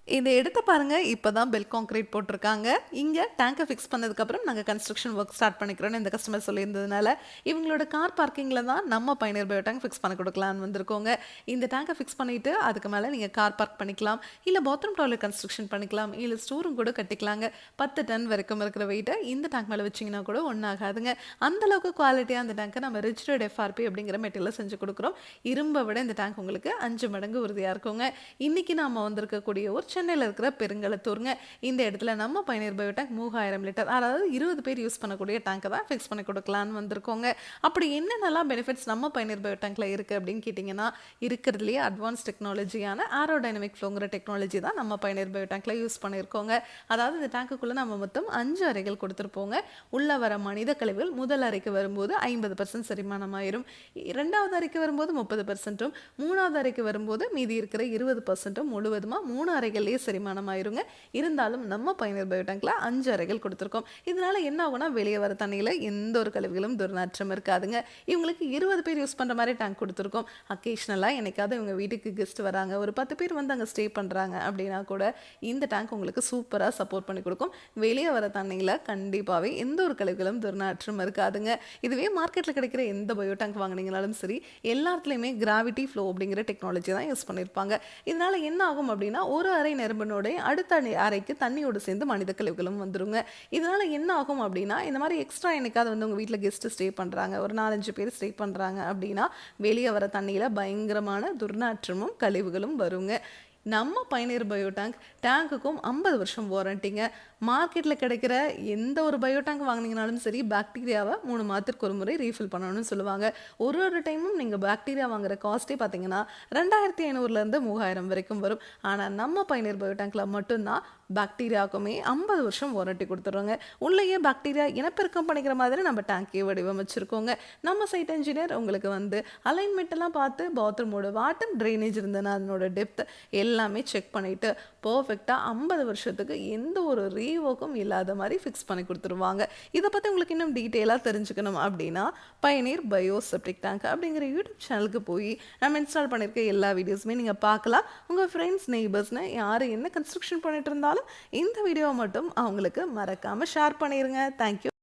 இந்த இடத்த பாருங்க. இப்பதான் பெல் கான்கிரீட் போட்டிருக்காங்க. இங்க டேங்கை ஃபிக்ஸ் பண்ணதுக்கப்புறம் நாங்கள் கன்ஸ்ட்ரக்ஷன் ஒர்க் ஸ்டார்ட் பண்ணிக்கிறோம்னு இந்த கஸ்டமர் சொல்லியிருந்ததுனால இவங்களோட கார் பார்க்கிங்கில் தான் நம்ம பயணியர் பயோ டேங்க் ஃபிக்ஸ் பண்ண கொடுக்கலான்னு வந்திருக்கோங்க. இந்த டேங்கை ஃபிக்ஸ் பண்ணிவிட்டு அதுக்கு மேலே நீங்கள் கார் பார்க் பண்ணிக்கலாம், இல்லை பாத்ரூம் டாய்லெட் கன்ஸ்ட்ரக்ஷன் பண்ணிக்கலாம், இல்லை ஸ்டோரும் கூட கட்டிக்கலாங்க. 10 டன் வரைக்கும் இருக்கிற வெயிட்டை இந்த டேங்க் மேலே வச்சிங்கன்னா கூட ஒன்றாகாதுங்க. அந்தளவுக்கு குவாலிட்டியாக அந்த டேங்கை நம்ம ரிஜிஸ்டர்ட் எஃப்ஆர்பி அப்படிங்கிற மெட்டீரியல் செஞ்சு கொடுக்குறோம். இரும்பை விட இந்த டேங்க் உங்களுக்கு 5 மடங்கு உறுதியாக இருக்குங்க. இன்றைக்கி நாம் வந்திருக்கக்கூடிய ஒரு சென்னையில் இருக்கிற பெருங்கலத்தூருங்க. இந்த இடத்துல நம்ம பயணியர் பயோ டேங்க் 3000 லிட்டர், அதாவது 20 பேர் யூஸ் பண்ணக்கூடிய டேங்கை தான் ஃபிக்ஸ் பண்ணி கொடுக்கலான்னு வந்திருக்கோங்க. அப்படி என்னென்னலாம் பெனிஃபிட்ஸ் நம்ம பயணியர் பயோ டேங்க்ல இருக்குது அப்படின்னு கேட்டிங்கன்னா, இருக்கிறதுலேயே அட்வான்ஸ் டெக்னாலஜியான ஏரோடைனமிக் ஃப்ளோங்கிற டெக்னாலஜி தான் நம்ம பயணியர் பயோ டேங்க்ல யூஸ் பண்ணியிருக்கோங்க. அதாவது இந்த டேங்குக்குள்ளே நம்ம மொத்தம் 5 அறைகள் கொடுத்துருப்போங்க. உள்ள வர மனித கழிவுகள் முதல் அறைக்கு வரும்போது 50% செரிமானமாயிரும், 2வது அறைக்கு வரும்போது 30%, 3வது அறைக்கு வரும்போது மீதி இருக்கிற 20% முழுவதுமாக 3 அறைகள்லேயே செரிமானமாயிருங்க. இருந்தாலும் நம்ம பயணியர் பயோ டேங்க்ல 5 அறைகள் கொடுத்துருக்கோம். இதனால என்ன ஆகும்னா, வெளியே வர தண்ணியில் எந்த ஒரு கழிவுகளும் துர்நாற்றம் இருக்காதுங்க. இவங்களுக்கு 20 பேர் யூஸ் பண்ணுற மாதிரி டேங்க் கொடுத்துருக்கோம். அக்கேஷ்னலாக என்னைக்காவது இவங்க வீட்டுக்கு கெஸ்ட் வராங்க, ஒரு 10 பேர் வந்து அங்கே ஸ்டே பண்ணுறாங்க அப்படின்னா கூட இந்த டேங்க் உங்களுக்கு சூப்பராக சப்போர்ட் பண்ணி கொடுக்கும். வெளியே வர தண்ணியில் கண்டிப்பாகவே எந்த ஒரு கழிவுகளும் துர்நாற்றம் இருக்காதுங்க. இதுவே மார்க்கெட்டில் கிடைக்கிற எந்த பயோ டேங்க் வாங்கினீங்கனாலும் சரி, எல்லாத்துலேயுமே கிராவிட்டி ஃப்ளோ அப்படிங்கிற டெக்னாலஜி தான் யூஸ் பண்ணியிருப்பாங்க. இதனால என்ன ஆகும் அப்படின்னா, ஒரு அறை நிரம்பினோட அடுத்த அறைக்கு தண்ணியோடு சேர்ந்து மனித கழிவுகளும் வந்துருங்க. இதனால என்ன ஆகும் அப்படின்னா, இந்த மாதிரி எக்ஸ்ட்ரா என்னைக்காவது வந்து உங்கள் வீட்டில் கெஸ்ட் ஸ்டே பண்ணுறாங்க, ஒரு 4-5 பேர் ஸ்டே பண்ணுறாங்க அப்படின்னா வெளியே வர தண்ணியில் பயங்கரமான துர்நாற்றமும் கழிவுகளும் வருங்க. நம்ம பயணியர் பயோ டேங்க் டேங்குக்கும் 50 வருஷம் வாரண்டிங்க. மார்க்கெட்டில் கிடைக்கிற எந்த ஒரு பயோ டேங்க் வாங்கினீங்கனாலும் சரி, பாக்டீரியாவை 3 மாதத்திற்கு ஒரு முறை ரீஃபில் பண்ணணும்னு சொல்லுவாங்க. ஒரு டைமும் நீங்கள் பாக்டீரியா வாங்குற காஸ்ட்டே பார்த்தீங்கன்னா 2500லேருந்து 3000 வரைக்கும் வரும். ஆனால் நம்ம பயணியர் பயோ டேங்க்கில் மட்டும்தான் பாக்டீரியாவுக்குமே 50 வருஷம் வாரண்டி கொடுத்துட்றோங்க. உள்ளேயே பாக்டீரியா இனப்பெருக்கம் பண்ணிக்கிற மாதிரி நம்ம டேங்கே வடிவமைச்சிருக்கோங்க. நம்ம சைட் இன்ஜினியர் உங்களுக்கு வந்து அலைன்மெண்ட் எல்லாம் பார்த்து பாத்ரூமோட வாட்டம், ட்ரைனேஜ் இருந்ததுன்னா அதனோட டெப்த் எல்லாமே செக் பண்ணிவிட்டு பர்ஃபெக்டாக 50 வருஷத்துக்கு எந்த ஒரு ரீவோக்கும் இல்லாத மாதிரி ஃபிக்ஸ் பண்ணி கொடுத்துருவாங்க. இதை பற்றி உங்களுக்கு இன்னும் டீட்டெயிலாக தெரிஞ்சுக்கணும் அப்படின்னா பயணியர் பயோ செப்டிக் டேங்க் அப்படிங்கிற யூடியூப் சேனலுக்கு போய் நம்ம இன்ஸ்டால் பண்ணியிருக்க எல்லா வீடியோஸுமே நீங்கள் பார்க்கலாம். உங்கள் ஃப்ரெண்ட்ஸ், நெய்பர்ஸ்னு யார் என்ன கன்ஸ்ட்ரக்ஷன் பண்ணிட்டு இருந்தாலும் இந்த வீடியோவை மட்டும் அவங்களுக்கு மறக்காமல் ஷேர் பண்ணிடுங்க. தேங்க்யூ.